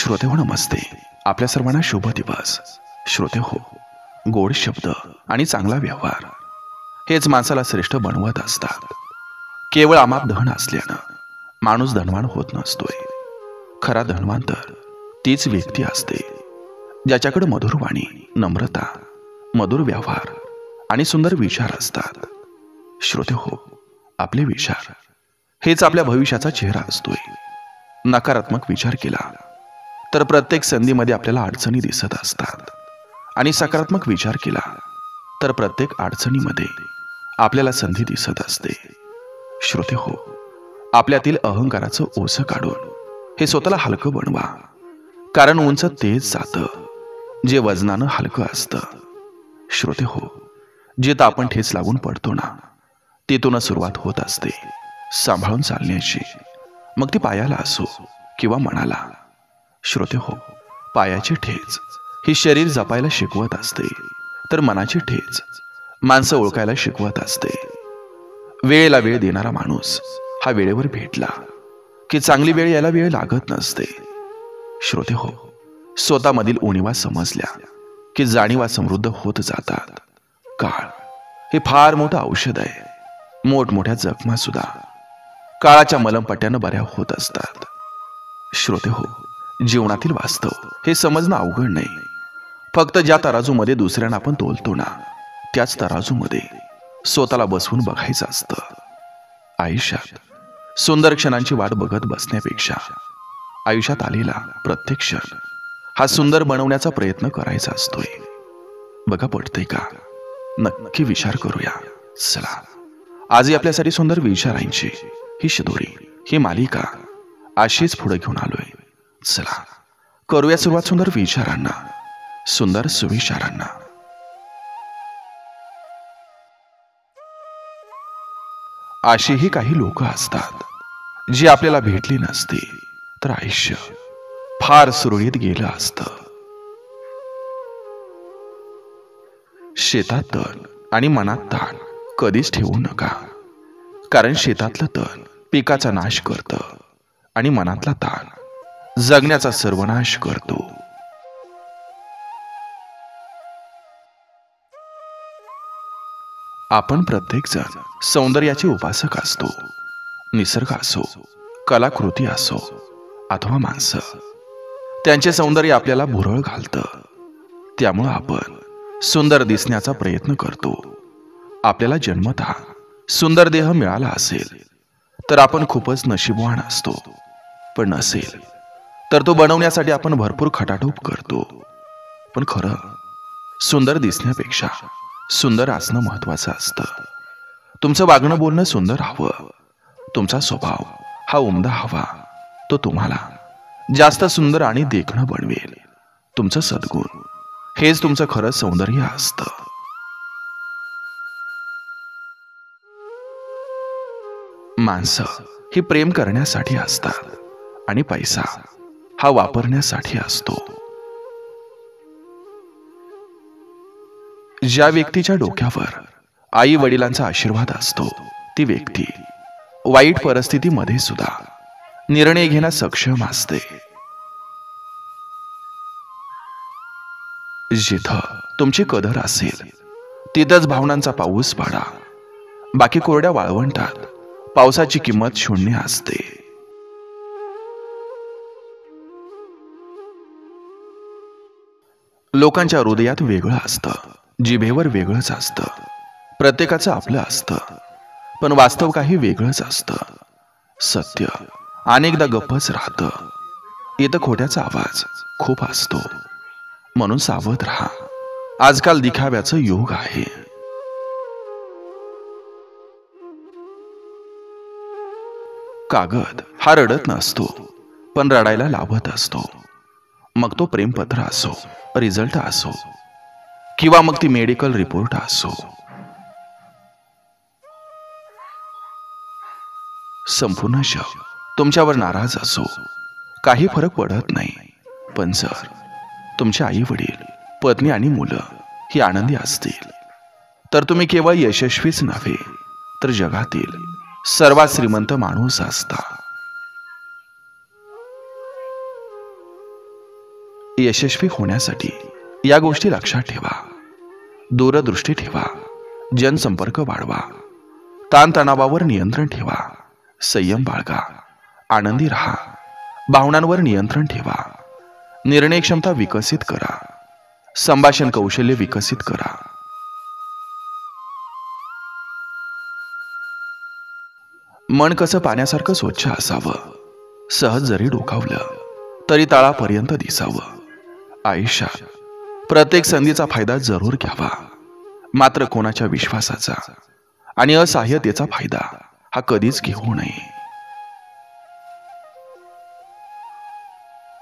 श्रोते हो नमस्ते. आपल्या सर्वांना शुभ दिवस. श्रोते हो, गोड शब्द आणि चांगला व्यवहार हेच माणसाला श्रेष्ठ बनवत असतात. केवळ अमाप धन असल्यानं माणूस धनवान होत नसतोय. खरा धनवान तर तीच व्यक्ती असते ज्याच्याकडे मधुर वाणी, नम्रता, मधुर व्यवहार आणि सुंदर विचार असतात. श्रोते हो, आपले विचार हेच आपल्या भविष्याचा चेहरा असतोय. नकारात्मक विचार केला तर प्रत्येक संधीमध्ये आपल्याला अडचणी दिसत असतात आणि सकारात्मक विचार केला तर प्रत्येक अडचणीमध्ये आपल्याला संधी दिसत असते. श्रोते हो, आपल्यातील अहंकाराचं ओझं काढून हे स्वतःला हलकं बनवा. कारण उंच तेच जातं जे वजनानं हलकं असतं. श्रोते हो, जिथं आपण ठेच लागून पडतो ना, तिथूनच सुरुवात होत असते सांभाळून चालण्याची. मग ती पायाला असो किंवा मनाला. श्रोते हो, पायाची ठेच ही शरीर जपायला शिकवत असते, तर मनाची ठेच माणसं ओळखायला शिकवत असते. वेळेला वेळ देणारा माणूस हा वेळेवर भेटला की चांगली वेळ यायला वेळ लागत नसते. श्रोते हो, स्वतःमधील उणीवा समजल्या की जाणीवा समृद्ध होत जातात. काळ हे फार मोठं औषध आहे. मोठमोठ्या जखमा सुद्धा काळाच्या मलमपट्ट्यानं बऱ्या होत असतात. श्रोते हो, जीवनातील वास्तव हे समजणं अवघड नाही. फक्त ज्या तराजूमध्ये दुसऱ्यांना आपण तोलतो ना, त्याच तराजूमध्ये स्वतःला बसवून बघायचं असतं. आयुष्यात सुंदर क्षणांची वाट बघत बसण्यापेक्षा आयुष्यात आलेला प्रत्येक क्षण हा सुंदर बनवण्याचा प्रयत्न करायचा असतोय. बघा, पडतंय का? नक्की विचार करूया. चला, आजही आपल्यासाठी सुंदर विचारांची ही शिदोरी, ही मालिका अशीच पुढे घेऊन आलोय. चला, करूया सुरुवात सुंदर विचारांना, सुंदर सुविचारांना. अशीही काही लोक असतात जी आपल्याला भेटली नसते तर आयुष्य फार सुरळीत गेलं असतं. शेतात तण आणि मनात ताण कधीच ठेवू नका. कारण शेतातलं तण पिकाचा नाश करतं आणि मनातला ताण जगण्याचा सर्वनाश करतो. आपण प्रत्येक जण सौंदर्याचे उपासक असतो. निसर्ग असो, कलाकृती असो अथवा माणसं, त्यांचे सौंदर्य आपल्याला भुरळ घालतं. त्यामुळं आपण सुंदर दिसण्याचा प्रयत्न करतो. आपल्याला जन्मतः सुंदर देह मिळाला असेल तर आपण खूपच नशीबवान असतो. पण नसेल तर तो बनवण्यासाठी आपण भरपूर खटाटोप करतो. पण खरं सुंदर दिसण्यापेक्षा सुंदर असणं महत्वाचं असतं. तुमचं वागणं बोलणं सुंदर हवं. तुमचा स्वभाव हा उमदा हवा. तो तुम्हाला जास्त सुंदर आणि देखणं बनवेल. तुमचं सद्गुण हेच तुमचं खरं सौंदर्य असतं. माणसं ही प्रेम करण्यासाठी असतात आणि पैसा हा वापरण्यासाठी असतो. ज्या व्यक्तीच्या डोक्यावर आई वडिलांचा आशीर्वाद असतो, ती व्यक्ती वाईट परिस्थितीमध्ये सुद्धा निर्णय घेण्यास सक्षम असते. जिथं तुमची कदर असेल तिथंच भावनांचा पाऊस पाडा. बाकी कोरड्या वाळवंटात पावसाची किंमत शून्य असते. लोकांच्या हृदयात वेगळं असतं, जिभेवर वेगळंच असतं. प्रत्येकाचं आपलं असतं, पण वास्तव काही वेगळंच असतं. सत्य अनेकदा गप्पच राहतं. इथं खोट्याचा आवाज खूप असतो. म्हणून सावध राहा. आजकाल दिखाव्याचं युग आहे. कागद हा रडत नसतो, पण रडायला लाभत असतो. मग तो प्रेमपत्र असो, रिझल्ट असो किंवा मग ती मेडिकल रिपोर्ट असो. संपूर्ण जग तुमच्यावर नाराज असो, काही फरक पडत नाही. पण जर तुमचे आई वडील, पत्नी आणि मुलं ही आनंदी असतील तर तुम्ही केवळ यशस्वीच नव्हे तर जगातील सर्वात श्रीमंत माणूस असता. यशस्वी होण्यासाठी या गोष्टी लक्षात ठेवा. दूरदृष्टी ठेवा, जनसंपर्क वाढवा, ताणतणावावर नियंत्रण ठेवा, संयम बाळगा, आनंदी राहा, भावनांवर नियंत्रण ठेवा, निर्णय क्षमता विकसित करा, संभाषण कौशल्य विकसित करा. मन कसं पाण्यासारखं स्वच्छ असावं, सहज जरी डोकावलं तरी तळापर्यंत दिसावं. आयुष्यात प्रत्येक संधीचा फायदा जरूर घ्यावा, मात्र कोणाच्या विश्वासाचा आणि असहाय्यतेचा फायदा हा कधीच घेऊ नये.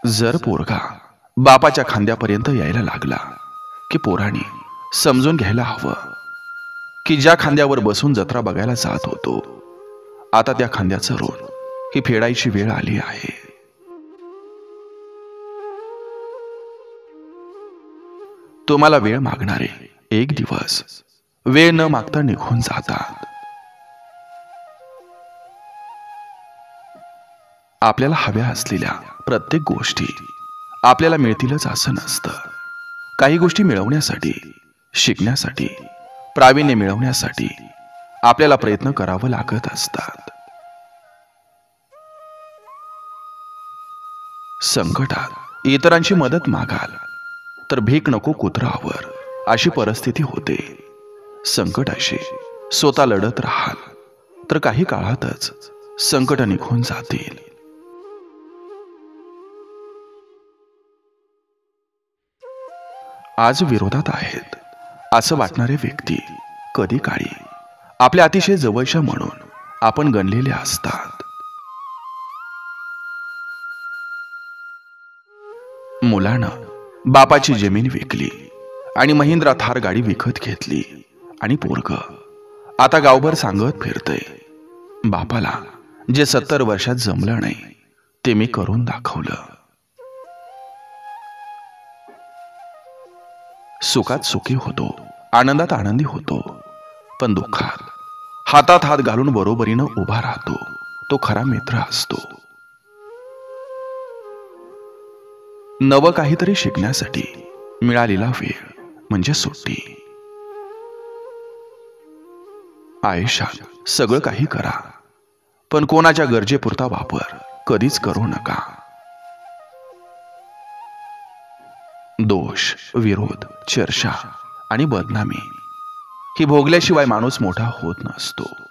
जर पोरगा बापाच्या खांद्यापर्यंत यायला लागला की पोराने समजून घ्यायला हवं की ज्या खांद्यावर बसून जत्रा बघायला जात होतो, आता त्या खांद्याचं ऋण ही फेडायची वेळ आली आहे. तुम्हाला वेळ मागणारे एक दिवस वेळ न मागता निघून जातात. आपल्याला हव्या असलेल्या प्रत्येक गोष्टी आपल्याला मिळतीलच असं नसतं. काही गोष्टी मिळवण्यासाठी, शिकण्यासाठी, प्रावीण्य मिळवण्यासाठी आपल्याला प्रयत्न करावं लागत असतात. संकटात इतरांची मदत मागाल तर भीक नको कुत्रावर अशी परिस्थिती होते. संकटाशी स्वतः लढत राहाल तर काही काळातच संकट निघून जातील. आज विरोधात आहेत असं वाटणारे व्यक्ती कधी काळी आपल्या अतिशय जवळच्या म्हणून आपण गणलेले असतात. मुलानं बापाची जमीन विकली आणि महिंद्रा थार गाडी विकत घेतली आणि पोरग आता गावभर सांगत फिरतय, बापाला जे 70 वर्षात जमलं नाही ते मी करून दाखवलं. सुखात सुखी होतो, आनंदात आनंदी होतो, पण दुःखात हातात हात घालून बरोबरीनं उभा राहतो तो खरा मित्र असतो. नवं काहीतरी शिकण्यासाठी मिळालेला वेळ म्हणजे सुट्टी. आयुष्यात सगळं काही करा, पण कोणाच्या गरजेपुरता वापर कधीच करू नका. दोष, विरोध, चर्चा आणि बदनामी ही भोगल्याशिवाय माणूस मोठा होत नसतो.